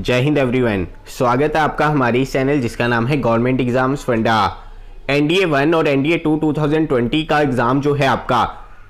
जय हिंद एवरीवन, स्वागत है आपका हमारे इस चैनल जिसका नाम है गवर्नमेंट एग्जाम्स फंडा। एनडीए 1 और एनडीए 2 2020 का एग्जाम जो है आपका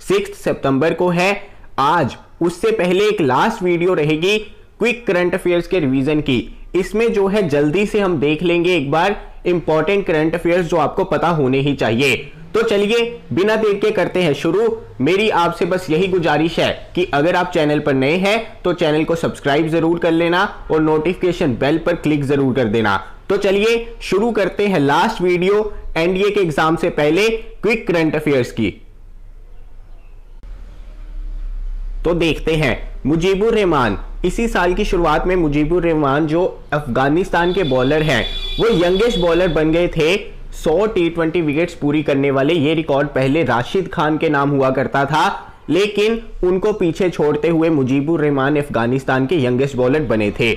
6 सितंबर को है। आज उससे पहले एक लास्ट वीडियो रहेगी क्विक करंट अफेयर्स के रिवीजन की। इसमें जो है जल्दी से हम देख लेंगे एक बार इंपॉर्टेंट करंट अफेयर्स जो आपको पता होने ही चाहिए। तो चलिए बिना देर के करते हैं शुरू। मेरी आपसे बस यही गुजारिश है कि अगर आप चैनल पर नए हैं तो चैनल को सब्सक्राइब जरूर कर लेना और नोटिफिकेशन बेल पर क्लिक जरूर कर देना। तो चलिए शुरू करते हैं लास्ट वीडियो एनडीए के एग्जाम से पहले क्विक करंट अफेयर्स की। तो देखते हैं मुजीबुर रहमान। इसी साल की शुरुआत में मुजीबुर रहमान जो अफगानिस्तान के बॉलर हैं वो यंगेस्ट बॉलर बन गए थे। 100 T20 विकेट्स पूरी करने वाले ये रिकॉर्ड पहले राशिद खान के नाम हुआ करता था, लेकिन उनको पीछे छोड़ते हुए मुजीबुर रहमान अफगानिस्तान के यंगेस्ट बॉलर बने थे।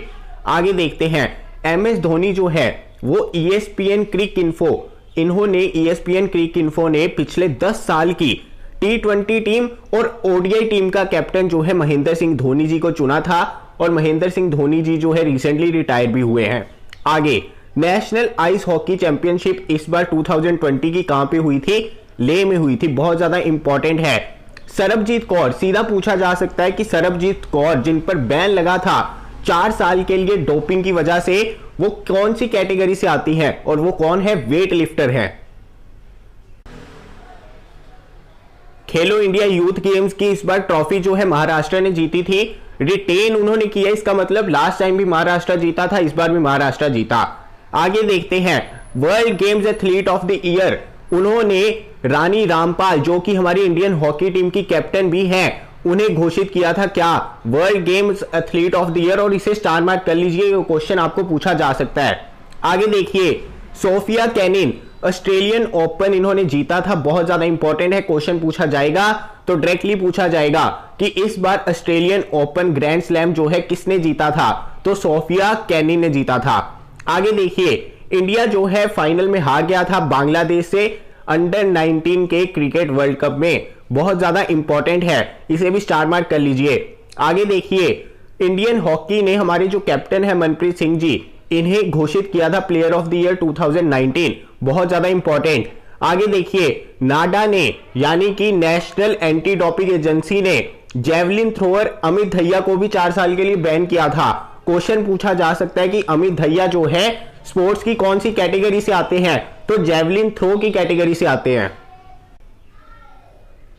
आगे देखते हैं MS धोनी जो है वो ESPN क्रिक इन्फो, इन्होंने ESPN क्रिक इन्फो ने पिछले 10 साल की T20 टीम और ODI टीम का कैप्टन जो है महेंद्र सिंह धोनी जी को चुना था और महेंद्र सिंह धोनी जी जो है रिसेंटली रिटायर भी हुए हैं। आगे नेशनल आइस हॉकी चैंपियनशिप इस बार 2020 की कहां पे हुई थी? लेह में हुई थी। बहुत ज्यादा इंपॉर्टेंट है। सरबजीत कौर, सीधा पूछा जा सकता है कि सरबजीत कौर जिन पर बैन लगा था 4 साल के लिए डोपिंग की वजह से, वो कौन सी कैटेगरी से आती है और वो कौन है? वेट लिफ्टर है। खेलो इंडिया यूथ गेम्स की इस बार ट्रॉफी जो है महाराष्ट्र ने जीती थी। रिटेन उन्होंने किया, इसका मतलब लास्ट टाइम भी महाराष्ट्र जीता था, इस बार भी महाराष्ट्र जीता। आगे देखते हैं world games athlete of the year, उन्होंने रानी रामपाल जो कि हमारी इंडियन हॉकी टीम की कैप्टन भी हैं, उन्हें घोषित किया था क्या? World games athlete of the year. और इसे स्टार मार्क कर लीजिए, ये क्वेश्चन आपको पूछा जा सकता है। आगे देखिए सोफिया केनिन ऑस्ट्रेलियन ओपन इन्होंने जीता था। बहुत ज्यादा इंपॉर्टेंट है, क्वेश्चन पूछा जाएगा तो डायरेक्टली पूछा जाएगा कि इस बार ऑस्ट्रेलियन ओपन ग्रैंड स्लैम जो है किसने जीता था? तो सोफिया केनिन ने जीता था। आगे देखिए इंडिया जो है फाइनल में हार गया था बांग्लादेश से अंडर 19 के क्रिकेट वर्ल्ड कप में। बहुत ज्यादा इंपॉर्टेंट है, इसे भी स्टार मार्क कर लीजिए। आगे देखिए इंडियन हॉकी ने हमारे जो कैप्टन है मनप्रीत सिंह जी, इन्हें घोषित किया था प्लेयर ऑफ द ईयर 2019। बहुत ज्यादा इंपॉर्टेंट। आगे देखिए नाडा ने यानी कि नेशनल एंटी डोपिंग एजेंसी ने जेवलिन थ्रोअर अमित दहिया को भी 4 साल के लिए बैन किया था। क्वेश्चन पूछा जा सकता है कि अमित दहिया जो है स्पोर्ट्स की कौन सी कैटेगरी से आते हैं? तो जेवलिन थ्रो की कैटेगरी से आते हैं।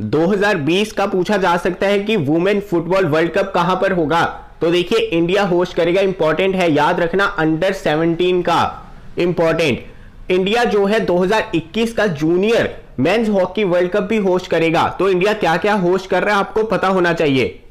2020 का पूछा जा सकता है कि वुमेन फुटबॉल वर्ल्ड कप कहां पर होगा? तो देखिए इंडिया होस्ट करेगा। इंपॉर्टेंट है, याद रखना अंडर 17 का इंपॉर्टेंट। इंडिया जो है 2021 का junior men's hockey world cup भी होस्ट करेगा। तो इंडिया क्या क्या होस्ट कर रहा है आपको पता होना चाहिए।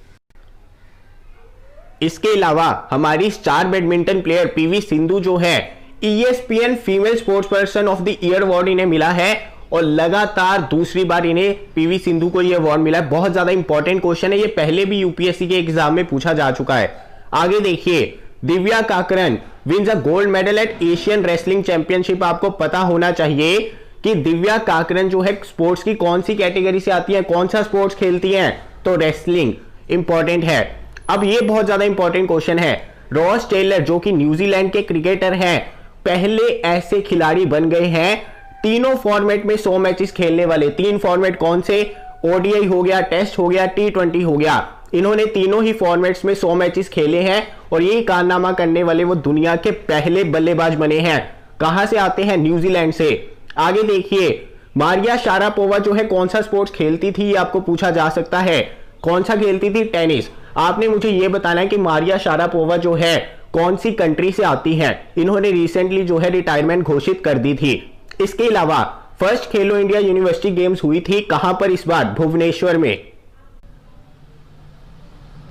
इसके अलावा हमारी star badminton player PV Sindhu जो है ESPN female sports person of the year award इन्हें मिला है और लगातार दूसरी बार इन्हें पीवी सिंधु को यह अवार्ड मिला है। बहुत ज्यादा इंपॉर्टेंट क्वेश्चन है, ये पहले भी यूपीएससी के एग्जाम में पूछा जा चुका है। आगे देखिए Divya Kakran wins a gold medal at Asian wrestling championship. आपको पता होना चाहिए कि दिव्या काकरन जो है स्पोर्ट्स की कौन सी कैटेगरी से आती है, कौन सा स्पोर्ट्स खेलती हैं? तो रेसलिंग। इंपॉर्टेंट है। अब ये बहुत ज्यादा इंपॉर्टेंट क्वेश्चन है। रॉस टेलर जो कि न्यूजीलैंड के क्रिकेटर हैं, पहले ऐसे खिलाड़ी बन गए हैं तीनों फॉर्मेट में 100 मैचेस खेलने वाले। 3 फॉर्मेट कौन से? ODI हो गया, टेस्ट हो गया, T20 हो गया। इन्होंने तीनों ही फॉर्मेट्स में 100 मैचेस खेले हैं और यही कारनामा करने वाले वो दुनिया के पहले बल्लेबाज बने हैं। कहां से आते हैं? न्यूजीलैंड से। आगे देखिए मारिया शारापोवा जो है कौन सा स्पोर्ट्स खेलती थी? ये आपको पूछा जा सकता है। कौन सा खेलती थी? टेनिस। आपने मुझे यह बताना है कि मारिया शारापोवा जो है कौन सी कंट्री से आती है। इन्होंने रिसेंटली जो है रिटायरमेंट घोषित कर दी थी। इसके अलावा फर्स्ट खेलो इंडिया यूनिवर्सिटी गेम्स हुई थी कहां पर इस बार? भुवनेश्वर में।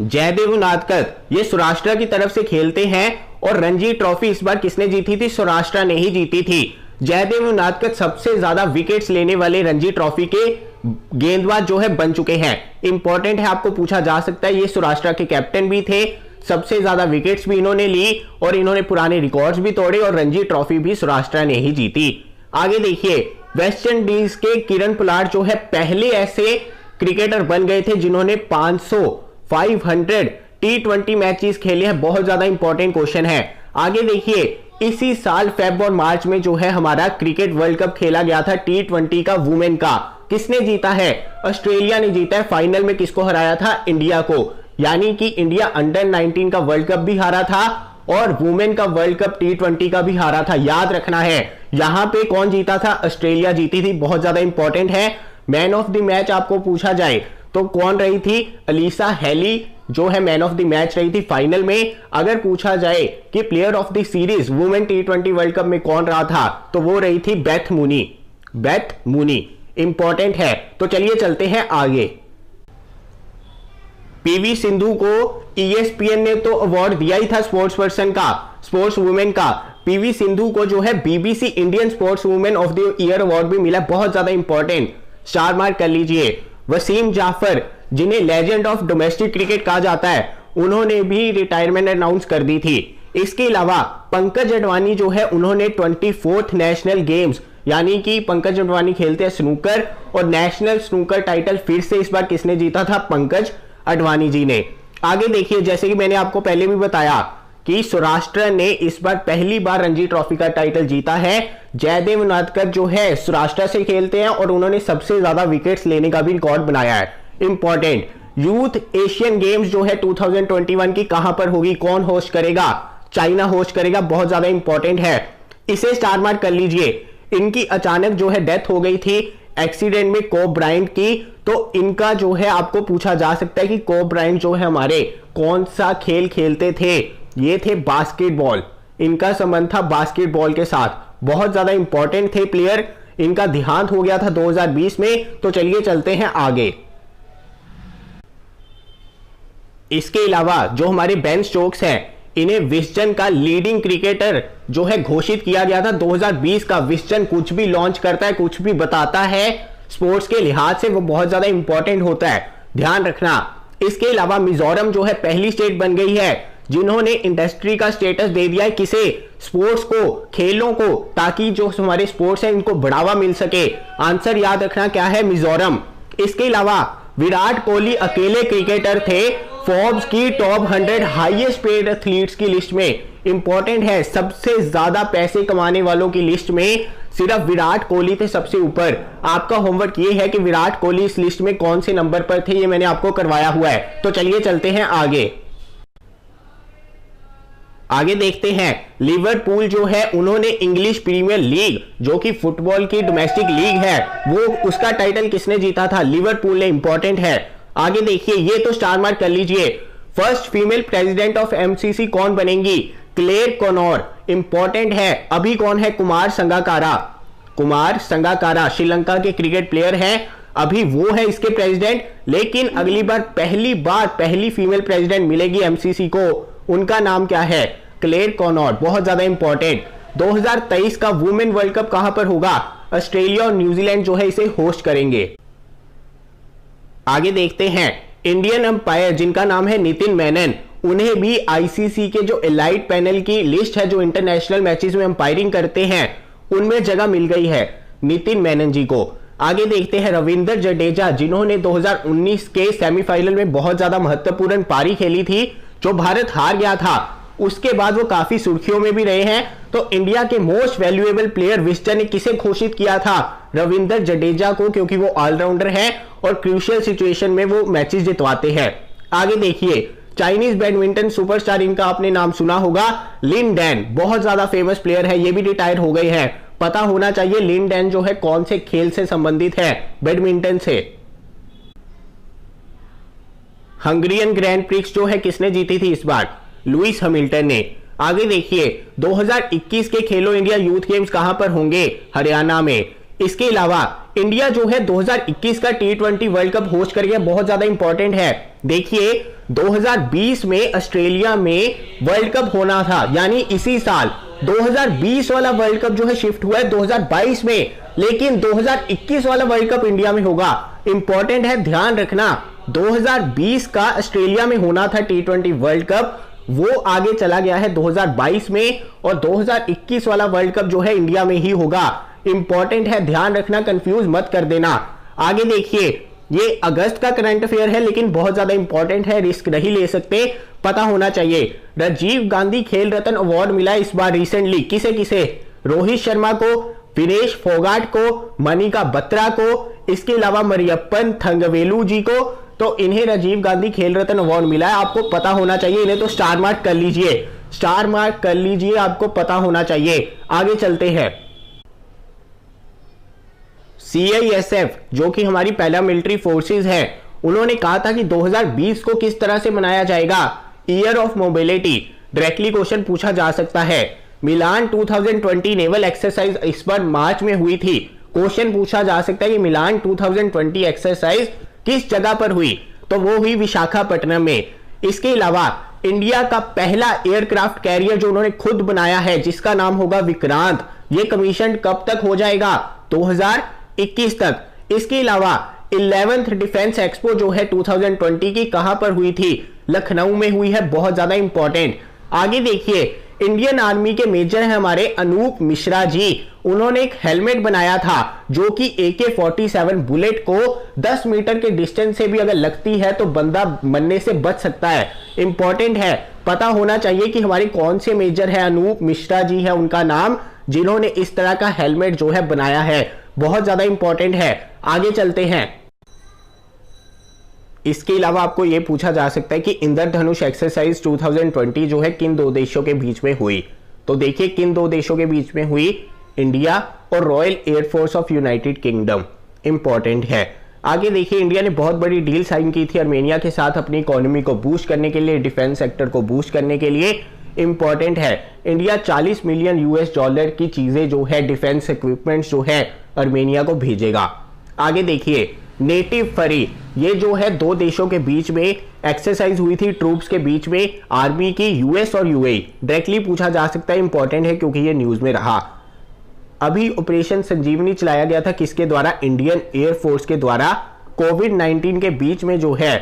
जयदेव उनादकत ये सौराष्ट्र की तरफ से खेलते हैं और रणजी ट्रॉफी इस बार किसने जीती थी? सौराष्ट्र ने ही जीती थी। जयदेव उनादकत सबसे ज्यादा विकेट्स लेने वाले रणजी ट्रॉफी के गेंदबाज जो है बन चुके हैं। इंपॉर्टेंट है, आपको पूछा जा सकता है। ये सौराष्ट्र के कैप्टन भी थे, सबसे ज्यादा विकेट्स भी इन्होंने ली और इन्होंने पुराने रिकॉर्ड्स भी तोड़े और रणजी ट्रॉफी भी सौराष्ट्र ने ही जीती। आगे देखिए वेस्ट इंडीज के किरण पोलार्ड जो है पहले ऐसे क्रिकेटर बन गए थे जिन्होंने 500, 500 T20 मैचेस खेले हैं, बहुत ज्यादा इंपॉर्टेंट क्वेश्चन है। आगे देखिए, इसी साल फेब और मार्च में जो है हमारा क्रिकेट वर्ल्ड कप खेला गया था T20 का वुमेन का। किसने जीता है? ऑस्ट्रेलिया ने जीता है। फाइनल में किसको हराया था? इंडिया को। यानी कि इंडिया अंडर 19 का वर्ल्ड कप भी हारा था और वुमेन का वर्ल्ड कप T20 का भी हारा था। याद रखना है, यहां पे कौन जीता था? ऑस्ट्रेलिया जीती थी। बहुत ज्यादा इंपॉर्टेंट है। मैन ऑफ द मैच आपको पूछा जाए तो कौन रही थी? अलीसा हेली जो है मैन ऑफ द मैच रही थी फाइनल में। अगर पूछा जाए कि player of the series women T20 world cup में कौन रहा था, तो वो रही थी Beth Mooney. Beth Mooney important है। तो चलिए चलते हैं आगे। पीवी सिंधु को ESPN ने तो अवार्ड दिया ही था स्पोर्ट्स पर्सन का, स्पोर्ट्स वुमेन का। पीवी सिंधु को जो है BBC Indian sports women of the year award भी मिला। बहुत ज्यादा इंपॉर्टेंट, स्टार मार्क कर लीजिए। वसीम जाफर जिन्हें लेजेंड ऑफ डोमेस्टिक क्रिकेट कहा जाता है, उन्होंने भी रिटायरमेंट अनाउंस कर दी थी। इसके अलावा पंकज अडवाणी जो है उन्होंने 24th नेशनल गेम्स, यानी कि पंकज अडवाणी खेलते हैं स्नूकर, और नेशनल स्नूकर टाइटल फिर से इस बार किसने जीता था? पंकज अडवाणी जी ने। आगे देखिए, जैसे कि मैंने आपको पहले भी बताया कि सौराष्ट्र ने इस बार पहली बार रणजी ट्रॉफी का टाइटल जीता है। जयदेव उनादकर जो है सौराष्ट्र से खेलते हैं और उन्होंने सबसे ज्यादा विकेट्स लेने का भी रिकॉर्ड बनाया है। इंपॉर्टेंट, यूथ एशियन गेम्स जो है 2021 की कहां पर होगी? कौन होस्ट करेगा? चाइना होस्ट करेगा। बहुत ज्यादा इंपॉर्टेंट है, इसे स्टार मार्क कर लीजिए। इनकी अचानक जो है डेथ हो गई थी एक्सीडेंट में कोब ब्रायंट की। तो इनका जो है आपको पूछा जा सकता है कि कोब ब्रायंट जो है हमारे कौन सा खेल खेलते थे? ये थे बास्केटबॉल। इनका संबंध था बास्केटबॉल के साथ। बहुत ज्यादा इंपॉर्टेंट थे प्लेयर। इनका देहांत हो गया था 2020 में। तो चलिए चलते हैं आगे। इसके अलावा जो हमारे बेन स्टोक्स हैं, इन्हें विस्डन का लीडिंग क्रिकेटर जो है घोषित किया गया था 2020 का। विस्डन कुछ भी लॉन्च करता है, कुछ भी बताता है स्पोर्ट्स के लिहाज से, वो बहुत ज्यादा इंपॉर्टेंट होता है, ध्यान रखना। इसके अलावा मिजोरम जो है पहली स्टेट बन गई है जिन्होंने इंडस्ट्री का स्टेटस दे दिया है। किसे? स्पोर्ट्स को, खेलों को, ताकि जो हमारे स्पोर्ट्स है इनको बढ़ावा मिल सके। आंसर याद रखना क्या है? मिजोरम। इसके अलावा विराट कोहली अकेले क्रिकेटर थे फोर्ब्स की टॉप 100 हाईएस्ट पेड एथलीट्स की लिस्ट में। इंपॉर्टेंट है, सबसे ज्यादा पैसे कमाने वालों की लिस्ट में सिर्फ विराट कोहली थे सबसे ऊपर। आपका होमवर्क ये है कि विराट कोहली इस लिस्ट में कौन से नंबर पर थे, ये मैंने आपको करवाया हुआ है। तो चलिए चलते हैं आगे। आगे देखते हैं, लिवरपूल जो है उन्होंने इंग्लिश प्रीमियर लीग जो कि फुटबॉल की डोमेस्टिक लीग है, वो उसका टाइटल किसने जीता था? लिवरपूल ने। इंपॉर्टेंट है। आगे देखिए, ये तो स्टार मार्क कर लीजिए। First female president of MCC कौन बनेंगी? क्लेयर कॉनोर। इंपॉर्टेंट है। अभी कौन है? कुमार संगाकारा। कुमार संगाकारा श्रीलंका के क्रिकेट प्लेयर हैं, अभी वो है इसके प्रेसिडेंट। लेकिन अगली बार पहली फीमेल प्रेसिडेंट मिलेगी MCC को। उनका नाम क्या है? क्लेयर कॉनोर। बहुत ज्यादा इंपॉर्टेंट। 2023 का वुमेन वर्ल्ड कप कहां पर होगा? ऑस्ट्रेलिया और न्यूजीलैंड जो है इसे होस्ट करेंगे। आगे देखते हैं, इंडियन अंपायर जिनका नाम है नितिन मेनन, उन्हें भी ICC के जो एलाइट पैनल की लिस्ट है जो इंटरनेशनल मैचेस में अंपायरिंग करते हैं, उनमें जगह मिल गई है नितिन मेनन जी को। आगे देखते हैं, रविंद्र जडेजा जिन्होंने 2019 के सेमीफाइनल में बहुत ज्यादा महत्वपूर्ण पारी खेली थी जो भारत हार गया था, उसके बाद वो काफी सुर्खियों में भी रहे हैं। तो इंडिया के मोस्ट वैल्यूएबल प्लेयर विस्डन ने किसे घोषित किया था? रविंद्र जडेजा को, क्योंकि वो ऑलराउंडर है और क्रूशियल सिचुएशन में वो मैचेस जितवाते हैं। आगे देखिए, चाइनीज बैडमिंटन सुपरस्टार, इनका आपने नाम सुना होगा, लिन डैन। बहुत ज्यादा फेमस प्लेयर है, ये भी रिटायर हो गए हैं। पता होना चाहिए लिन डैन जो है कौन से खेल से संबंधित है? बैडमिंटन से। हंगरियन ग्रैंड प्रिक्स जो है किसने जीती थी इस बार? लुइस हैमिल्टन ने। आगे देखिए, 2021 के खेलो इंडिया यूथ गेम्स कहां पर होंगे? हरियाणा में। इसके अलावा इंडिया जो है 2021 का T20 वर्ल्ड कप होस्ट करेगा। बहुत ज्यादा इंपॉर्टेंट है। देखिए, 2020 में ऑस्ट्रेलिया में वर्ल्ड कप होना था, यानी इसी साल 2020 वाला वर्ल्ड कप जो है शिफ्ट हुआ है 2022 में, लेकिन 2021 वाला वर्ल्ड कप इंडिया में होगा। इंपॉर्टेंट है, ध्यान रखना। 2020 का ऑस्ट्रेलिया में होना था T20 वर्ल्ड कप, वो आगे चला गया है 2022 में, और 2021 वाला वर्ल्ड कप जो है इंडिया में ही होगा। इंपॉर्टेंट है, ध्यान रखना, कंफ्यूज मत कर देना। आगे देखिए, ये अगस्त का करंट अफेयर है लेकिन बहुत ज्यादा इंपॉर्टेंट है, रिस्क नहीं ले सकते, पता होना चाहिए। राजीव गांधी खेल रत्न अवार्ड मिला इस बार रिसेंटली किसे किसे? रोहित शर्मा को, विनेश फोगाट को, मनिका बत्रा को, इसके अलावा मरियप्पन थंगवेलू जी को। तो इन्हें राजीव गांधी खेल रत्न अवार्ड मिला है, आपको पता होना चाहिए। इन्हें तो स्टार मार्क कर लीजिए, स्टार मार्क कर लीजिए, आपको पता होना चाहिए। आगे चलते हैं। CISF जो कि हमारी पैरामिलिट्री फोर्सेस है, उन्होंने कहा था कि 2020 को किस तरह से मनाया जाएगा, year of mobility. Directly question पूछा जा सकता है। मिलान 2020 नेवल एक्सरसाइज इस बार मार्च में हुई थी। क्वेश्चन पूछा जा सकता है कि मिलान 2020 एक्सरसाइज किस जगह पर हुई, तो वो हुई विशाखापट्टनम में। इसके अलावा इंडिया का पहला एयरक्राफ्ट कैरियर जो उन्होंने खुद बनाया है, जिसका नाम होगा विक्रांत, ये कमीशन कब तक हो जाएगा? 2021 तक। इसके अलावा 11th डिफेंस एक्सपो जो है 2020 की कहां पर हुई थी? लखनऊ में हुई है, बहुत ज्यादा इंपॉर्टेंट। आगे देखिए, इंडियन आर्मी के मेजर हैं हमारे अनूप मिश्रा जी, उन्होंने एक हेलमेट बनाया था जो कि AK-47 बुलेट को 10 मीटर के डिस्टेंस से भी अगर लगती है तो बंदा मरने से बच सकता है। इंपॉर्टेंट है, पता होना चाहिए कि हमारे कौन से मेजर है, अनूप मिश्रा जी है उनका नाम, जिन्होंने इस तरह का हेलमेट जो है बनाया है, बहुत ज्यादा इंपॉर्टेंट है। आगे चलते हैं। इसके अलावा आपको यह पूछा जा सकता है कि इंद्रधनुष एक्सरसाइज 2020 जो है किन दो देशों के बीच में हुई? तो देखिए, किन दो देशों के बीच में हुई? इंडिया और royal air force of United kingdom. Important है। आगे देखिए, इंडिया ने बहुत बड़ी डील साइन की थी आर्मेनिया के साथ अपनी इकोनॉमी को बूस्ट करने के लिए, डिफेंस सेक्टर को बूस्ट करने के लिए। इंपॉर्टेंट है, इंडिया 40 मिलियन US डॉलर की चीजें जो है, डिफेंस इक्विपमेंट्स जो है आर्मेनिया को भेजेगा। आगे देखिए, नेटिव फरी, ये जो है दो देशों के बीच में एक्सरसाइज हुई थी, ट्रूप्स के बीच में, आर्मी की, US और UAE। डायरेक्टली पूछा जा सकता है, इंपॉर्टेंट है क्योंकि ये न्यूज में रहा। अभी ऑपरेशन संजीवनी चलाया गया था, किसके द्वारा? इंडियन एयरफोर्स के द्वारा। कोविड-19 के बीच में जो है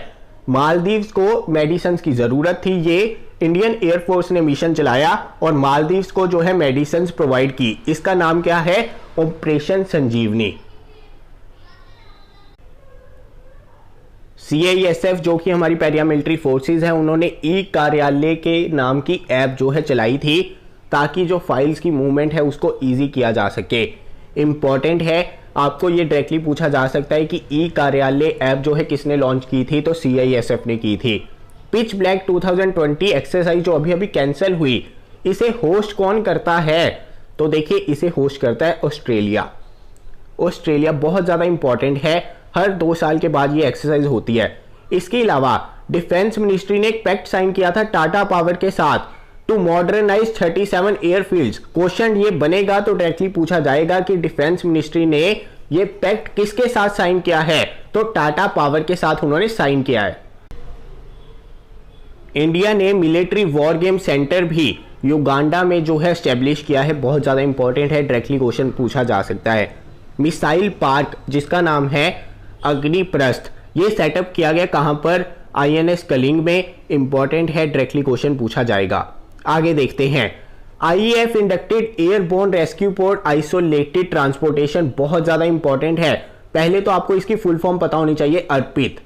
मालदीव्स को मेडिसिन की जरूरत थी, ये इंडियन एयरफोर्स ने मिशन चलाया और मालदीव्स को जो है मेडिसिन प्रोवाइड की। इसका नाम क्या है? ऑपरेशन संजीवनी। CISF जो कि हमारी पैरामिलिट्री फोर्सेस है, उन्होंने ई कार्यालय के नाम की ऐप जो है चलाई थी ताकि जो फाइल्स की मूवमेंट है उसको इजी किया जा सके। इंपॉर्टेंट है, आपको ये डायरेक्टली पूछा जा सकता है कि ई कार्यालय ऐप जो है किसने लॉन्च की थी? तो CISF ने की थी। पिच ब्लैक 2020 एक्सरसाइज जो अभी अभी कैंसिल हुई, इसे होस्ट कौन करता है? तो देखिए, इसे होस्ट करता है ऑस्ट्रेलिया। ऑस्ट्रेलिया बहुत ज्यादा इंपॉर्टेंट है, हर 2 साल के बाद ये एक्सरसाइज होती है। इसके अलावा डिफेंस मिनिस्ट्री ने एक पैक्ट साइन किया था टाटा पावर के साथ टू मॉडर्नाइज 37 एयरफील्ड्स। क्वेश्चन ये बनेगा तो डायरेक्टली पूछा जाएगा कि डिफेंस मिनिस्ट्री ने ये पैक्ट किसके साथ साइन किया है? तो टाटा पावर के साथ उन्होंने साइन किया है। इंडिया ने मिलिट्री वॉर गेम सेंटर भी युगांडा में जो है एस्टेब्लिश किया है, बहुत ज्यादा इंपॉर्टेंट है, डायरेक्टली क्वेश्चन पूछा जा सकता है। मिसाइल पार्क जिसका नाम है अग्निप्रस्थ, ये सेटअप किया गया कहां पर? INS कलिंग में। इंपॉर्टेंट है, डायरेक्टली क्वेश्चन पूछा जाएगा। आगे देखते हैं। IAF inducted airborne rescue port isolated transportation, बहुत ज्यादा इंपॉर्टेंट है। पहले तो आपको इसकी फुल फॉर्म पता होनी चाहिए, अर्पित।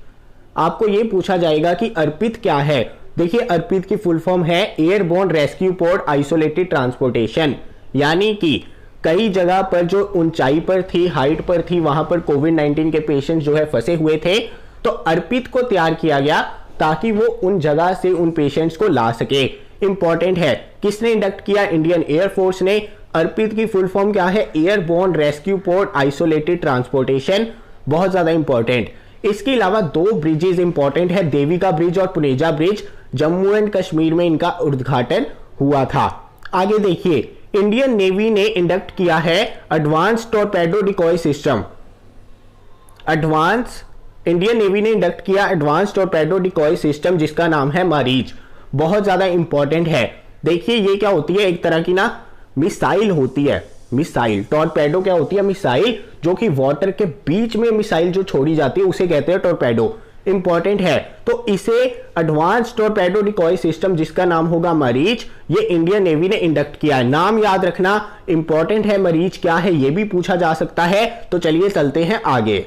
आपको यह पूछा जाएगा कि अर्पित क्या है? देखिए, अर्पित की फुल फॉर्म है airborne rescue port isolated transportation, यानी कि कई जगह पर जो ऊंचाई पर थी, हाइट पर थी, वहां पर कोविड-19 के पेशेंट जो है फंसे हुए थे, तो अर्पित को तैयार किया गया ताकि वो उन जगह से उन पेशेंट्स को ला सके। इंपॉर्टेंट है, किसने इंडक्ट किया? इंडियन एयरफोर्स ने। अर्पित की फुल फॉर्म क्या है? Airborne rescue port isolated transportation, बहुत ज्यादा इंपॉर्टेंट। इसके अलावा 2 ब्रिजेस इंपॉर्टेंट है, देविका ब्रिज और पुनेजा ब्रिज, जम्मू एंड कश्मीर में इनका उद्घाटन हुआ था। आगे देखिए, इंडियन नेवी ने इंडक्ट किया है advance torpedo decoy system. Indian navy ने इंडक्ट किया एडवांस टॉर्पेडो डिकॉय सिस्टम, जिसका नाम है मारीच, बहुत ज्यादा इंपॉर्टेंट है। देखिए, ये क्या होती है? एक तरह की ना मिसाइल होती है। मिसाइल, टॉर्पेडो क्या होती है? मिसाइल, जो कि वाटर के बीच में मिसाइल जो छोड़ी जाती है उसे कहते हैं टॉर्पेडो। इंपॉर्टेंट है, तो इसे एडवांस टॉर्पेडो डिकॉय सिस्टम, जिसका नाम होगा मरीच, ये इंडियन नेवी ने इंडक्ट किया है। नाम याद रखना इंपॉर्टेंट है। मरीच क्या है ये भी पूछा जा सकता है। तो चलिए चलते हैं आगे।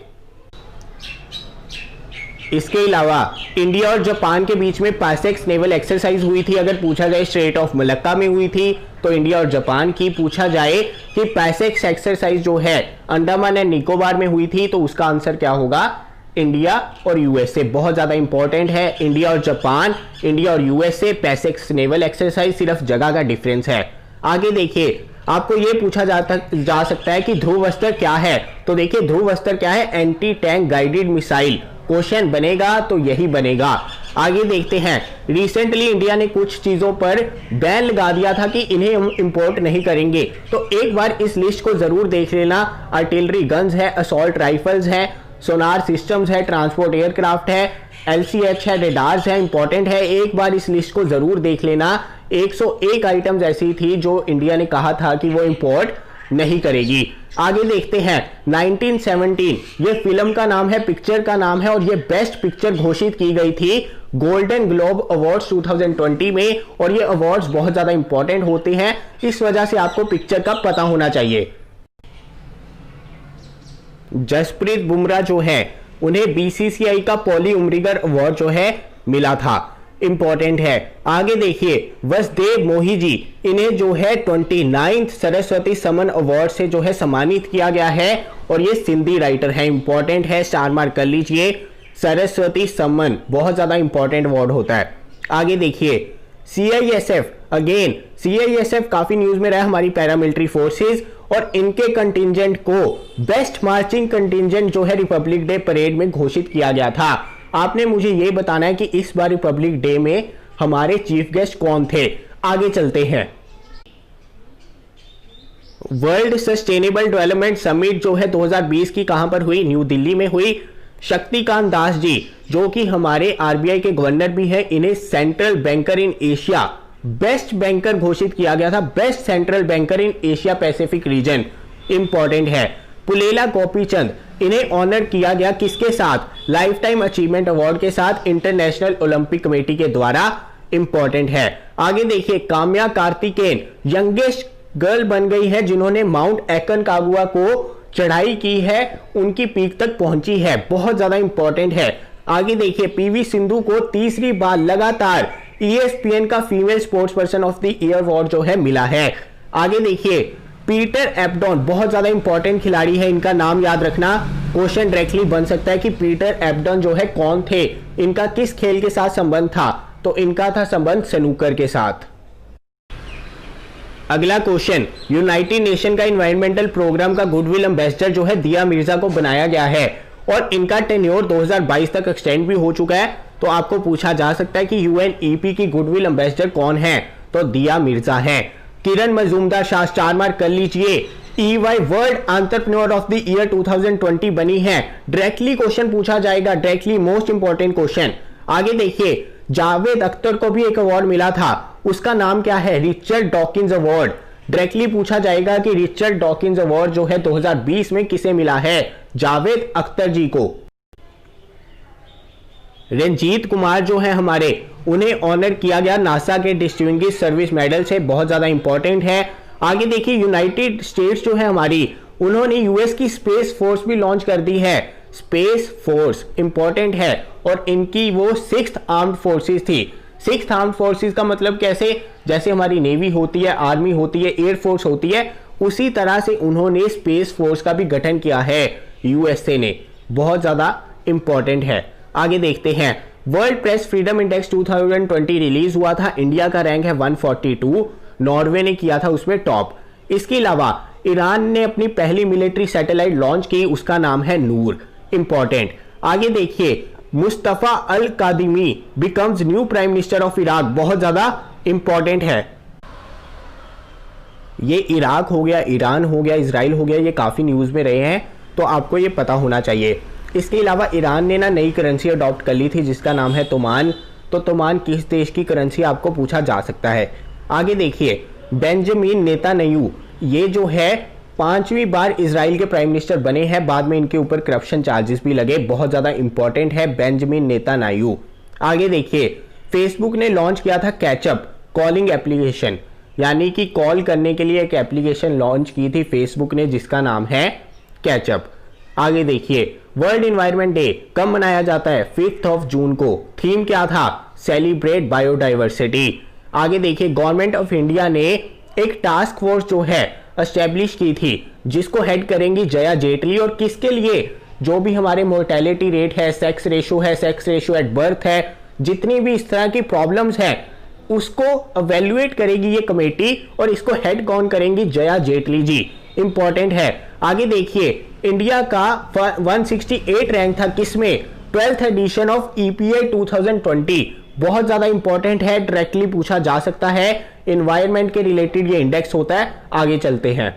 इसके अलावा इंडिया और जापान के बीच में पैसेक्स नेवल एक्सरसाइज हुई थी। अगर पूछा जाए स्ट्रेट ऑफ मलक्का में हुई थी तो इंडिया और जापान की। पूछा जाए कि पैसेक्स एक्सरसाइज जो है अंडमान एंड निकोबार में हुई थी तो उसका आंसर क्या होगा, इंडिया और यूएसए। बहुत ज्यादा इंपॉर्टेंट है, इंडिया और जापान, इंडिया और यूएसए, पैसेक्स नेवल एक्सरसाइज, सिर्फ जगह का डिफरेंस है। आगे देखिए, आपको यह पूछा जा सकता है कि ध्रुव अस्त्र क्या है, तो देखिए ध्रुव अस्त्र क्या है, anti tank guided missile. Question बनेगा तो यही बनेगा। आगे देखते हैं, रिसेंटली इंडिया ने कुछ चीजों पर बैन लगा दिया था कि इन्हें हम इंपोर्ट नहीं करेंगे, तो एक बार इस लिस्ट को जरूर देख लेना। आर्टिलरी गन्स है, असॉल्ट राइफल्स है, सोनार सिस्टम्स है, ट्रांसपोर्ट एयरक्राफ्ट है, LCH है, रेडार्स है, इंपॉर्टेंट है। एक बार इस लिस्ट को जरूर देख लेना। 101 आइटम्स ऐसी थी जो इंडिया ने कहा था कि वो इंपोर्ट नहीं करेगी। आगे देखते हैं, 1917 ये फिल्म का नाम है, पिक्चर का नाम है, और ये बेस्ट पिक्चर घोषित की गई थी गोल्डन ग्लोब अवार्ड्स 2020 में। और ये अवार्ड्स बहुत ज्यादा इंपॉर्टेंट होते हैं, इस वजह से आपको पिक्चर का पता होना चाहिए। जसप्रीत बुमराह जो है उन्हें BCCI का पॉली उमरीगर अवार्ड जो है मिला था, इंपॉर्टेंट है। आगे देखिए, वसुदेव मोही जी, इन्हें जो है 29th सरस्वती समन अवार्ड से जो है सम्मानित किया गया है, और ये सिंधी राइटर है, इंपॉर्टेंट है, स्टार मार्क कर लीजिए। सरस्वती समन बहुत ज्यादा इंपॉर्टेंट अवार्ड होता है। आगे देखिए, CISF, अगेन CISF काफी न्यूज में रहा, हमारी पैरामिलिट्री फोर्सेस, और इनके कंटिजेंट को बेस्ट मार्चिंग कंटिजेंट जो है रिपब्लिक डे परेड में घोषित किया गया था। आपने मुझे यह बताना है कि इस बार रिपब्लिक डे में हमारे चीफ गेस्ट कौन थे। आगे चलते हैं, वर्ल्ड सस्टेनेबल डेवलपमेंट समिट जो है 2020 की कहां पर हुई, न्यू दिल्ली में हुई। शक्तिकांत दास जी जो कि हमारे RBI के गवर्नर भी हैं, इन्हें central banker in Asia best banker घोषित किया गया था, best central banker in Asia Pacific region, important है। पुलेला गोपीचंद, इन्हें ऑनर किया गया किसके साथ, लाइफ टाइम अचीवमेंट अवार्ड के साथ, इंटरनेशनल ओलंपिक कमेटी के द्वारा, इंपॉर्टेंट है। आगे देखिए, काम्या कार्तिकेयन यंगेस्ट गर्ल बन गई है जिन्होंने माउंट एकनकागुआ को चढ़ाई की है, उनकी पीक तक पहुंची है, बहुत ज्यादा इंपॉर्टेंट है। आगे देखिए, PV सिंधु को तीसरी बार लगातार ESPN का female sports person of the year award जो है मिला है। आगे देखिए, पीटर एब्डॉन बहुत ज्यादा इंपॉर्टेंट खिलाड़ी है, इनका नाम याद रखना, क्वेश्चन डायरेक्टली बन सकता है कि पीटर एब्डॉन जो है कौन थे, इनका किस खेल के साथ संबंध था, तो इनका था संबंध स्नूकर के साथ। अगला क्वेश्चन, यूनाइटेड नेशन का इन्वायरमेंटल प्रोग्राम का गुडविल एम्बेसडर जो है दिया मिर्जा को बनाया गया है, और इनका टेन्योर 2022 तक एक्सटेंड भी हो चुका है। तो आपको पूछा जा सकता है कि UNEP की गुडविल एम्बेसडर कौन है, तो दिया मिर्जा है। किरण मजूमदार शाह, स्टार मार्क कर लीजिए, EY world entrepreneur of the year 2020 बनी है। डायरेक्टली क्वेश्चन पूछा जाएगा, डायरेक्टली मोस्ट इंपॉर्टेंट क्वेश्चन। आगे देखिए, जावेद अख्तर को भी एक अवार्ड मिला था, उसका नाम क्या है, रिचर्ड डॉकिंस अवार्ड। डायरेक्टली पूछा जाएगा कि रिचर्ड डॉकिंस अवार्ड जो है 2020 में किसे मिला है, जावेद अख्तर जी को। रंजीत कुमार जो है हमारे, उन्हें ऑनर किया गया नासा के डिस्टिंग्विश्ड सर्विस मेडल से, बहुत ज्यादा इंपॉर्टेंट है। आगे देखिए, यूनाइटेड स्टेट्स जो है हमारी, उन्होंने यूएस की स्पेस फोर्स भी लॉन्च कर दी है, स्पेस फोर्स इंपॉर्टेंट है, और इनकी वो 6th आर्म्ड फोर्सेस थी। 6th आर्म्ड फोर्सेस का मतलब कैसे, जैसे हमारी नेवी होती है, आर्मी होती है, एयरफोर्स होती है, उसी तरह से उन्होंने स्पेस फोर्स का भी गठन किया है यूएसए ने, बहुत ज्यादा इंपॉर्टेंट है। आगे देखते हैं, world press freedom index 2020 release हुआ था, इंडिया का रैंक है 142, नॉर्वे ने किया था उसमें टॉप। इसके अलावा ईरान ने अपनी पहली मिलिट्री सैटेलाइट लॉन्च की, उसका नाम है नूर, इंपॉर्टेंट। आगे देखिए, Mustafa Al Kadhimi becomes new prime minister of Iraq, बहुत ज्यादा इंपॉर्टेंट है। ये इराक हो गया, ईरान हो गया, इजराइल हो गया, ये काफी न्यूज में रहे हैं, तो आपको ये पता होना चाहिए। इसके अलावा ईरान ने ना नई करेंसी अडॉप्ट कर ली थी जिसका नाम है तोमान, तो तोमान किस देश की करेंसी आपको पूछा जा सकता है। आगे देखिए, बेंजामिन नेतान्याहू, ये जो है 5वीं बार इजराइल के प्राइम मिनिस्टर बने हैं, बाद में इनके ऊपर करप्शन चार्जेस भी लगे, बहुत ज्यादा इंपॉर्टेंट है बेंजामिन नेतान्याहू। आगे देखिए, फेसबुक ने लॉन्च किया था कैचअप कॉलिंग एप्लीकेशन, यानी कि कॉल करने के लिए एक एप्लीकेशन लॉन्च की थी फेसबुक ने जिसका नाम है कैचअप। आगे देखिए, वर्ल्ड इन्वायरमेंट डे कब मनाया जाता है? 5 जून को। थीम क्या था? Celebrate biodiversity. आगे देखिए, गवर्नमेंट ऑफ इंडिया ने एक टास्क फोर्स जो है एस्टेब्लिश की थी, जिसको हेड करेंगी जया जेटली, और किसके लिए? जो भी हमारे मोर्टेलिटी रेट है, सेक्स रेशो है, सेक्स रेशो एट बर्थ है, जितनी भी इस तरह की प्रॉब्लम्स है उसको एवेल्युएट करेगी ये कमेटी, और इसको हेड कौन करेंगी? जया जेटली जी। इंपॉर्टेंट है। आगे देखिए, इंडिया का 168 रैंक था किसमें? 12th addition of EPA 2020। बहुत ज्यादा इंपॉर्टेंट है, डायरेक्टली पूछा जा सकता है। एनवायरमेंट के रिलेटेड ये इंडेक्स होता है। आगे चलते हैं,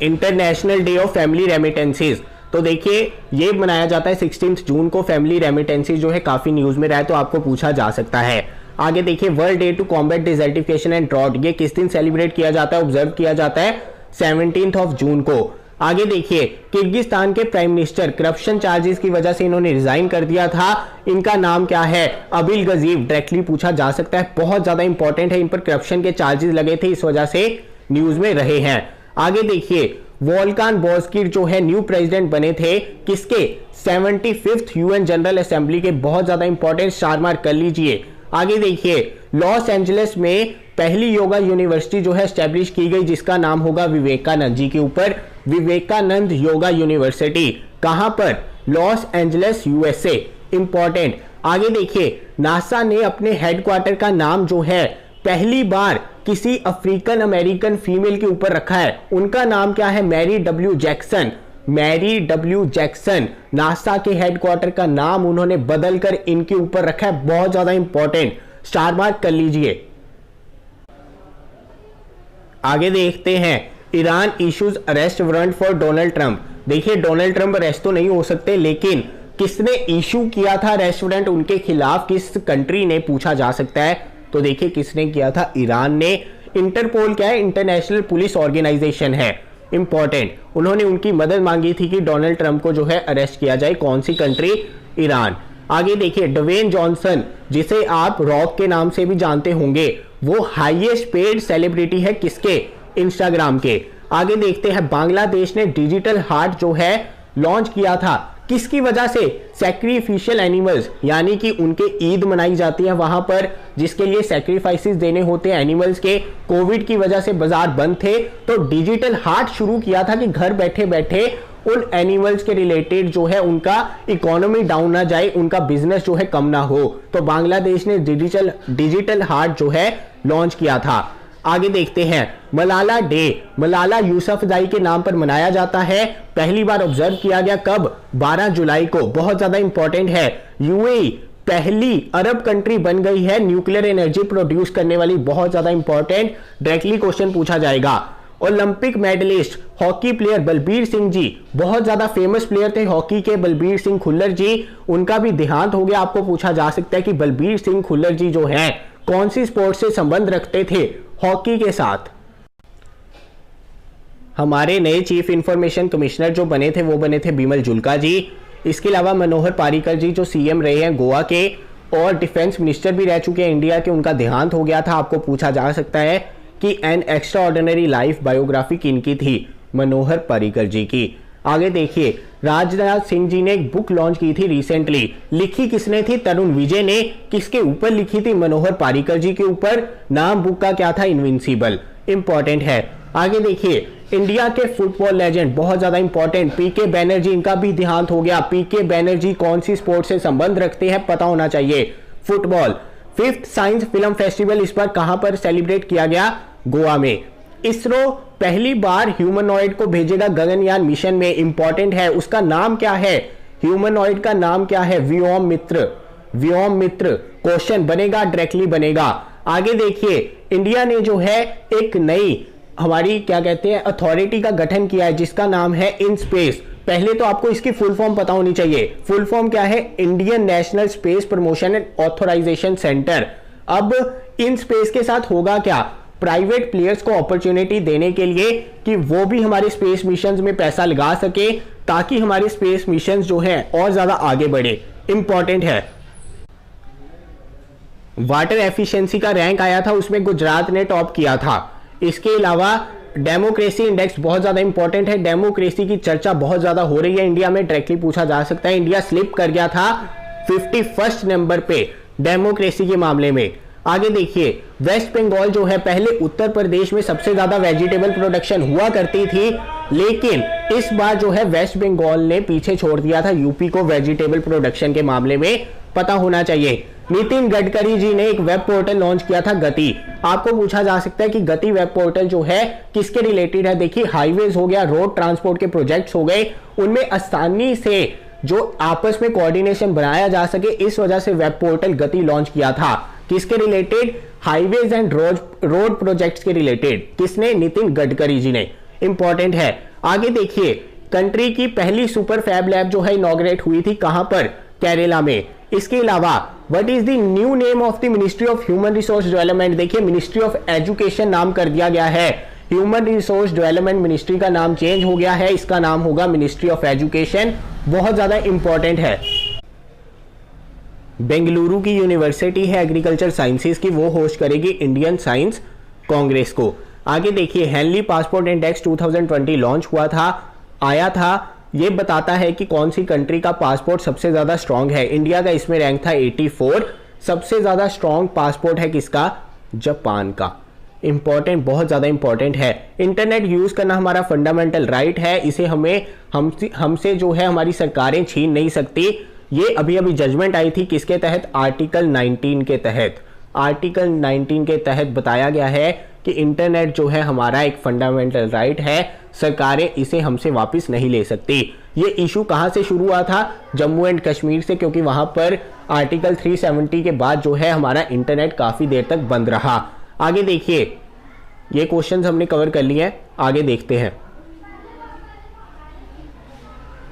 international day of family remittances. तो देखिए, ये मनाया जाता है 16 जून को। फैमिली रेमिटेंसेस जो है काफी न्यूज में रहा है, तो आपको पूछा जा सकता है। आगे देखिए, World Day to Combat Desertification and Drought, ये किस दिन सेलिब्रेट किया जाता है, ऑब्जर्व किया जाता है? 17 जून को। आगे देखिए, किर्गिस्तान के प्राइम मिनिस्टर करप्शन चार्जेस की वजह से इन्होंने रिजाइन कर दिया था, इनका नाम क्या है? अबिल गजीब। डायरेक्टली पूछा जा सकता है, बहुत ज्यादा इंपॉर्टेंट है। इन पर करप्शन के चार्जेस लगे थे, इस वजह से न्यूज में रहे हैं। आगे देखिए, वोल्कान बोस्किर जो है न्यू प्रेसिडेंट बने थे किसके? 75th यूएन जनरल असेंबली के। बहुत ज्यादा इंपॉर्टेंट, स्टार मार्क कर लीजिए। आगे देखिए, लॉस एंजलिस में पहली योगा यूनिवर्सिटी जो है एस्टेब्लिश की गई, जिसका नाम होगा विवेकानंद जी के ऊपर। विवेकानंद योगा यूनिवर्सिटी कहां पर? Los Angeles, USA। इंपॉर्टेंट। आगे देखिए, नासा ने अपने हेडक्वार्टर का नाम जो है पहली बार किसी अफ्रीकन अमेरिकन फीमेल के ऊपर रखा है। उनका नाम क्या है? Mary W Jackson. Mary W Jackson. NASA के हेडक्वार्टर का नाम उन्होंने बदलकर इनके ऊपर रखा है। बहुत ज्यादा इंपॉर्टेंट, स्टार मार्क कर लीजिए। आगे देखते हैं, Iran issues arrest warrant for Donald Trump. देखिए, डोनाल्ड ट्रंप अरेस्ट तो नहीं हो सकते, लेकिन किसने इशू किया था अरेस्ट वारंट उनके खिलाफ? किस कंट्री ने, पूछा जा सकता है। तो देखिए, किसने किया था? ईरान ने। इंटरपोल क्या है? इंटरनेशनल पुलिस ऑर्गेनाइजेशन है। इंपॉर्टेंट, उन्होंने उनकी मदद मांगी थी कि डोनाल्ड ट्रंप को जो है अरेस्ट किया जाए। कौन सी कंट्री? ईरान। आगे देखिए, ड्वेन जॉनसन, जिसे आप रॉक के नाम से भी जानते होंगे, वो हाईएस्ट पेड सेलिब्रिटी है किसके? इंस्टाग्राम के। आगे देखते हैं, बांग्लादेश ने डिजिटल हार्ट जो है लॉन्च किया था, किसकी वजह से? सैक्रिफिशियल एनिमल्स, यानी कि उनके ईद मनाई जाती है वहां पर, जिसके लिए सैक्रिफाइसेस देने होते हैं एनिमल्स के। कोविड की वजह से बाजार बंद थे, तो डिजिटल हार्ट शुरू किया था कि घर बैठे बैठे उन एनिमल्स के रिलेटेड जो है उनका इकोनॉमी डाउन ना जाए, उनका बिजनेस जो है कम ना हो। तो बांग्लादेश ने डिजिटल हार्ट जो है लॉन्च किया था। आगे देखते हैं, मलाला डे, मलाला यूसुफजई के नाम पर मनाया जाता है। पहली बार ऑब्जर्व किया गया कब? 12 जुलाई को। बहुत ज्यादा इंपॉर्टेंट है। यूएई पहली अरब कंट्री बन गई है न्यूक्लियर एनर्जी प्रोड्यूस करने वाली। बहुत ज्यादा इंपॉर्टेंट, डायरेक्टली क्वेश्चन पूछा जाएगा। Olympic medallist hockey player Balbir Singh ji, बहुत ज्यादा फेमस प्लेयर थे हॉकी के बलबीर सिंह खुल्लर जी, उनका भी देहांत हो गया। आपको पूछा जा सकता है कि बलबीर सिंह खुल्लर जी जो है कौन सी स्पोर्ट से संबंध रखते थे? हॉकी के साथ। हमारे नए चीफ इंफॉर्मेशन कमिश्नर जो बने थे वो बने थे बिमल जुल्का जी। इसके अलावा मनोहर पारीकर जी जो CM रहे हैं गोवा के, और डिफेंस मिनिस्टर भी रह चुके हैं इंडिया के, उनका देहांत हो गया था। आपको पूछा जा सकता है कि an extra ordinary life biography किनकी थी? मनोहर पारीकर जी की। आगे देखिए, राजनाथ सिंह जी ने एक बुक लॉन्च की थी रिसेंटली, लिखी किसने थी? तरुण विजय ने। किसके ऊपर लिखी थी? मनोहर पारीकर जी के ऊपर। नाम बुक का क्या था? इनविंसिबल। इंपॉर्टेंट है। आगे देखिए, इंडिया के फुटबॉल लेजेंड, बहुत ज्यादा इंपॉर्टेंट, PK बैनर्जी, इनका भी देहांत हो गया। PK बैनर्जी कौन सी स्पोर्ट से संबंध रखते हैं? पता होना चाहिए, football. 5th science film festival इस बार कहां पर सेलिब्रेट किया गया? गोवा में। इसरो पहली बार ह्यूमनॉइड को भेजेगा गगनयान मिशन में। इंपॉर्टेंट है, उसका नाम क्या है? ह्यूमनॉइड का नाम क्या है? व्योम मित्र। व्योम मित्र क्वेश्चन बनेगा, डायरेक्टली बनेगा। आगे देखिए, इंडिया ने जो है एक नई हमारी क्या कहते हैं अथॉरिटी का गठन किया है, जिसका नाम है इन स्पेस। पहले तो आपको इसकी फुल फॉर्म पता होनी चाहिए। फुल फॉर्म क्या है? Indian National Space Promotion and Authorisation Centre. अब इन स्पेस के साथ होगा क्या? प्राइवेट प्लेयर्स को अपॉर्चुनिटी देने के लिए कि वो भी हमारे स्पेस मिशंस में पैसा लगा सके, ताकि हमारे स्पेस मिशंस जो है और ज्यादा आगे बढ़े। इंपॉर्टेंट है। वाटर एफिशिएंसी का रैंक आया था, उसमें गुजरात ने टॉप किया था। इसके अलावा डेमोक्रेसी इंडेक्स बहुत ज्यादा इंपॉर्टेंट है। डेमोक्रेसी की चर्चा बहुत ज्यादा हो रही है इंडिया में, डायरेक्टली पूछा जा सकता है। इंडिया स्लिप कर गया था 51 नंबर पे डेमोक्रेसी के मामले में। आगे देखिए, वेस्ट बंगाल जो है, पहले उत्तर प्रदेश में सबसे ज्यादा वेजिटेबल प्रोडक्शन हुआ करती थी, लेकिन इस बार जो है वेस्ट बंगाल ने पीछे छोड़ दिया था यूपी को वेजिटेबल प्रोडक्शन के मामले में, पता होना चाहिए। नितिन गडकरी जी ने एक वेब पोर्टल लॉन्च किया था गति। आपको पूछा जा सकता है कि गति वेब पोर्टल जो है किसके रिलेटेड है। देखिए, हाईवेज हो गया, रोड ट्रांसपोर्ट के प्रोजेक्ट्स हो गए, उनमें आसानी से जो आपस में कोऑर्डिनेशन बनाया जा सके, इस वजह से वेब पोर्टल गति लॉन्च किया था। किसके related? Highways and road projects के रिलेटेड। किसने? नितिन गडकरी जी ने। इंपॉर्टेंट है। आगे देखिए, कंट्री की पहली सुपर फैब लैब जो है इनॉग्रेट हुई थी, कहां पर? केरला में। इसके अलावा what is the new name of the ministry of human resource development? देखिए, मिनिस्ट्री ऑफ एजुकेशन नाम कर दिया गया है। ह्यूमन रिसोर्स डेवलपमेंट मिनिस्ट्री का नाम चेंज हो गया है, इसका नाम होगा मिनिस्ट्री ऑफ एजुकेशन। बहुत ज्यादा इंपॉर्टेंट है। बेंगलुरु की यूनिवर्सिटी है एग्रीकल्चर साइंसेज की, वो होस्ट करेगी इंडियन साइंस कांग्रेस को। आगे देखिए, हेनली पासपोर्ट इंडेक्स 2020 लॉन्च हुआ था, आया था। ये बताता है कि कौन सी कंट्री का पासपोर्ट सबसे ज्यादा स्ट्रांग है। इंडिया का इसमें रैंक था 84। सबसे ज्यादा स्ट्रांग पासपोर्ट है किसका? जापान का। इंपॉर्टेंट, बहुत ज्यादा इंपॉर्टेंट है। इंटरनेट यूज करना हमारा फंडामेंटल राइट है, इसे हमसे जो है हमारी सरकारें छीन नहीं सकती। ये अभी अभी जजमेंट आई थी, किसके तहत? आर्टिकल 19 के तहत। आर्टिकल 19 के तहत बताया गया है कि इंटरनेट जो है हमारा एक फंडामेंटल राइट है, सरकारें इसे हमसे वापस नहीं ले सकती। ये इशू कहां से शुरू हुआ था? जम्मू एंड कश्मीर से, क्योंकि वहां पर आर्टिकल 370 के बाद जो है हमारा इंटरनेट काफी देर तक बंद रहा। आगे देखिए, ये क्वेश्चंस हमने कवर कर लिए हैं, आगे देखते हैं।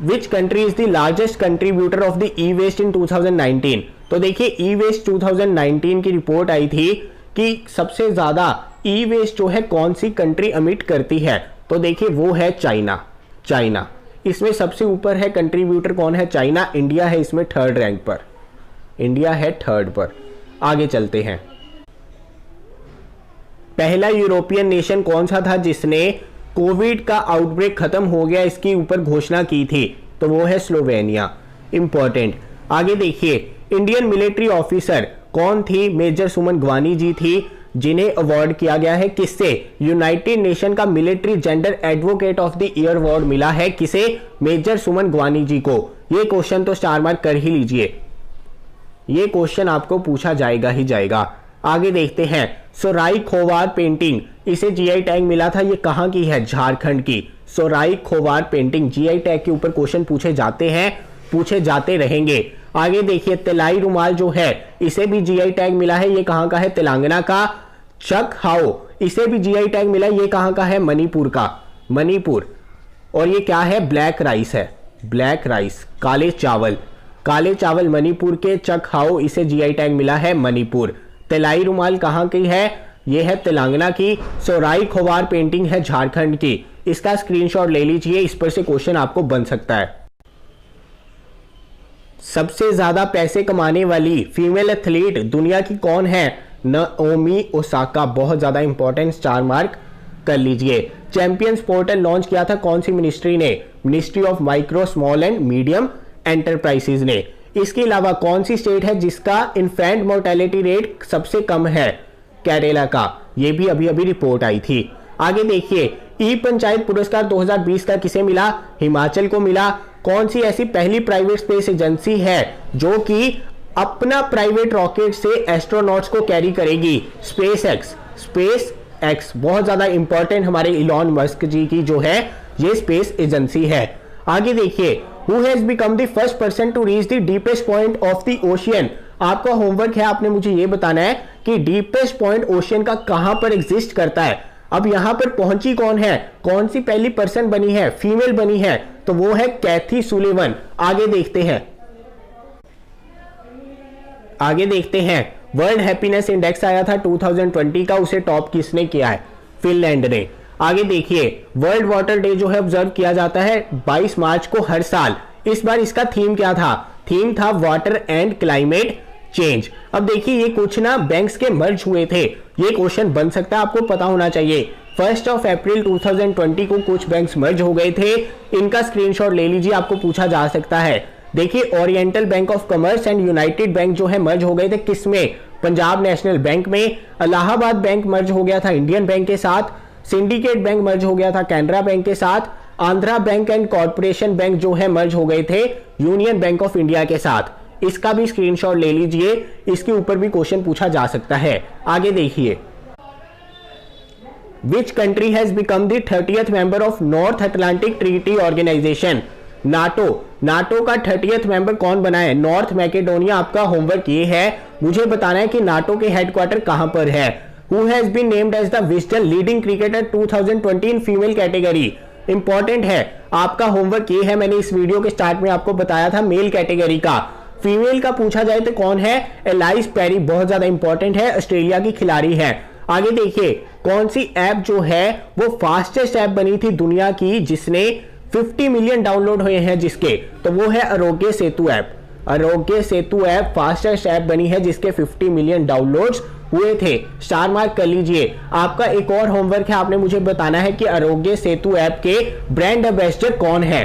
Which country is the largest contributor of the e-waste in 2019? तो देखिए, e-waste 2019 की रिपोर्ट आई थी कि सबसे ज्यादा ई-वेस्ट जो है कौन सी कंट्री अमिट करती है। तो देखिए, वो है चाइना। चाइना इसमें सबसे ऊपर है, कंट्रीब्यूटर कौन है? चाइना। इंडिया है इसमें थर्ड रैंक पर, इंडिया है थर्ड पर। आगे चलते हैं। पहला यूरोपियन नेशन कौन सा था जिसने कोविड का आउटब्रेक खत्म हो गया इसकी ऊपर घोषणा की थी? तो वो है स्लोवेनिया। इंपॉर्टेंट। आगे देखिए, इंडियन मिलिट्री ऑफिसर कौन थी? मेजर सुमन गवानी जी थी, जिन्हें अवार्ड किया गया है किससे? यूनाइटेड नेशन का military gender advocate of the year award मिला है किसे? मेजर सुमन गवानी जी को। ये क्वेश्चन तो स्टार मार्क कर ही लीजिए, ये क्वेश्चन आपको पूछा जाएगा ही जाएगा। आगे देखते हैं, सोराई खोवार पेंटिंग, इसे जीआई टैग मिला था, ये कहां की है? झारखंड की। सोराई खोवार पेंटिंग, जीआई टैग के ऊपर क्वेश्चन पूछे जाते हैं, पूछे जाते रहेंगे। आगे देखिए, तिलाई रुमाल जो है इसे भी जीआई टैग मिला है, ये कहां का है? तेलंगाना का। चक हाओ, इसे भी जीआई टैग मिला, ये कहां का है? मणिपुर का, मणिपुर। और ये क्या है? ब्लैक राइस है, ब्लैक राइस, काले चावल, काले चावल मणिपुर के। चक हाओ, इसे जीआई टैग मिला है मणिपुर। तिलाई रुमाल कहां की है? ये है तेलंगाना की। सोराई खोवार पेंटिंग है झारखंड की। इसका स्क्रीनशॉट ले लीजिए, इस पर से क्वेश्चन आपको बन सकता है। सबसे ज्यादा पैसे कमाने वाली फीमेल एथलीट दुनिया की कौन है? Naomi Osaka. बहुत ज्यादा इंपॉर्टेंट, स्टार मार्क कर लीजिए। चैंपियंस पोर्टल लॉन्च किया था कौन सी मिनिस्ट्री ने? Ministry of micro small and medium enterprises ने। इसके अलावा कौन सी स्टेट है जिसका इन्फेंट मोर्टेलिटी रेट सबसे कम है? केरला का। ये भी अभी अभी रिपोर्ट आई थी। आगे देखिए, ई पंचायत पुरस्कार 2020 का किसे मिला? हिमाचल को मिला। कौन सी ऐसी पहली प्राइवेट स्पेस एजेंसी है जो कि अपना प्राइवेट रॉकेट से एस्ट्रोनॉट्स को कैरी करेगी? Space x. स्पेस एक्स बहुत ज्यादा इंपॉर्टेंट, हमारे इलॉन मस्क जी की जो है ये स्पेस एजेंसी है। आगे देखिए, Who has become the first person to reach the deepest point of the ocean? आपका होमवर्क है, आपने मुझे ये बताना है कि डीपेस्ट पॉइंट ओशियन का कहां पर एग्जिस्ट करता है। अब यहां पर पहुंची कौन है? कौन सी पहली पर्सन बनी है? फीमेल बनी है, तो वो है कैथी सुलिवन। आगे देखते हैं, आगे देखते हैं। वर्ल्ड हैप्पीनेस इंडेक्स आया था 2020 का, उसे टॉप किसने किया है? फिनलैंड ने। आगे देखिए, वर्ल्ड वाटर डे जो है ऑब्जर्व किया जाता है 22 मार्च को हर साल। इस बार इसका थीम क्या था? थीम था वाटर एंड क्लाइमेट चेंज। अब देखिए, ये कुछ ना बैंक्स के मर्ज हुए थे, ये क्वेश्चन बन सकता है, आपको पता होना चाहिए। 1 अप्रैल 2020 को कुछ बैंक्स मर्ज हो गए थे। इनका स्क्रीनशॉट ले लीजिए, आपको पूछा जा सकता है। देखिए, oriental bank of commerce and United bank जो है मर्ज हो गए थे किसमें? पंजाब नेशनल बैंक में। इलाहाबाद बैंक मर्ज हो गया था इंडियन बैंक के साथ। सिंडिकेट बैंक मर्ज हो गया था कैनरा बैंक के साथ। Andhra bank and corporation bank जो है मर्ज हो गए थे यूनियन बैंक ऑफ इंडिया के साथ। इसका भी स्क्रीनशॉट ले लीजिए, इसके ऊपर भी क्वेश्चन पूछा जा सकता है। आगे देखिए, which country has become the 30th member of North Atlantic Treaty Organisation? NATO. NATO का 30th मेंबर कौन बना है? North Macedonia. आपका होमवर्क ये है, मुझे बताना है कि नाटो के हेडक्वार्टर कहां पर है। Who has been named as the Wisden leading cricketer 2020 in female category? Important है, आपका होमवर्क ये है, मैंने इस वीडियो के स्टार्ट में आपको बताया था मेल कैटेगरी का। फीमेल का पूछा जाए तो कौन है? एलाइस पेरी, बहुत ज्यादा इंपॉर्टेंट है, ऑस्ट्रेलिया की खिलाड़ी है। आगे देखिए, कौन सी ऐप जो है वो फास्टेस्ट ऐप बनी थी दुनिया की, जिसने 50 मिलियन डाउनलोड हुए हैं जिसके? तो वो है Aarogya Setu app. Aarogya Setu app fastest app बनी है जिसके 50 मिलियन डाउनलोड्स हुए थे। स्टार मार्क कर लीजिए। आपका एक और होमवर्क है, आपने मुझे बताना है कि आरोग्य सेतु ऐप के ब्रांड एम्बेसडर कौन है।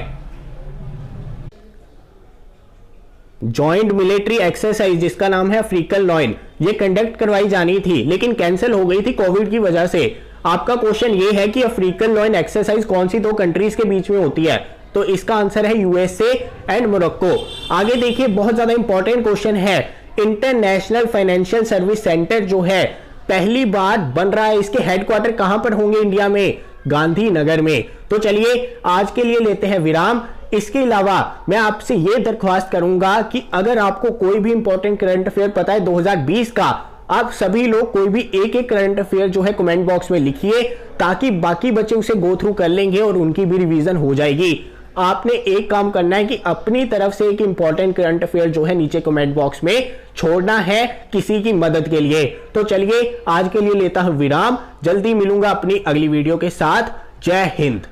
जॉइंट मिलिट्री एक्सरसाइज जिसका नाम है अफ्रीकन लॉयन, ये कंडक्ट करवाई जानी थी लेकिन कैंसिल हो गई थी कोविड की वजह से। आपका क्वेश्चन ये है कि अफ्रीकन लॉयन एक्सरसाइज कौन सी दो कंट्रीज के बीच में होती है? तो इसका आंसर है यूएसए एंड मोरक्को। आगे देखिए, बहुत ज्यादा इंपॉर्टेंट क्वेश्चन है। इंटरनेशनल फाइनेंशियल सर्विस सेंटर जो है पहली बार बन रहा है, इसके हेडक्वार्टर कहां पर होंगे इंडिया में? गांधीनगर में। तो चलिए आज के लिए लेते हैं विराम। इसके अलावा मैं आपसे यह दरख्वास्त करूंगा कि अगर आपको कोई भी इंपॉर्टेंट करंट अफेयर पता है 2020 का, आप सभी लोग कोई भी एक एक करंट अफेयर जो है कमेंट बॉक्स में लिखिए, ताकि बाकी बच्चे उसे गो थ्रू कर लेंगे और उनकी भी रिवीजन हो जाएगी। आपने एक काम करना है कि अपनी तरफ से एक इंपॉर्टेंट करंट अफेयर जो है नीचे कमेंट बॉक्स में छोड़ना है किसी की मदद के लिए। तो चलिए आज के लिए लेता हूं विराम, जल्दी मिलूंगा अपनी अगली वीडियो के साथ। जय हिंद।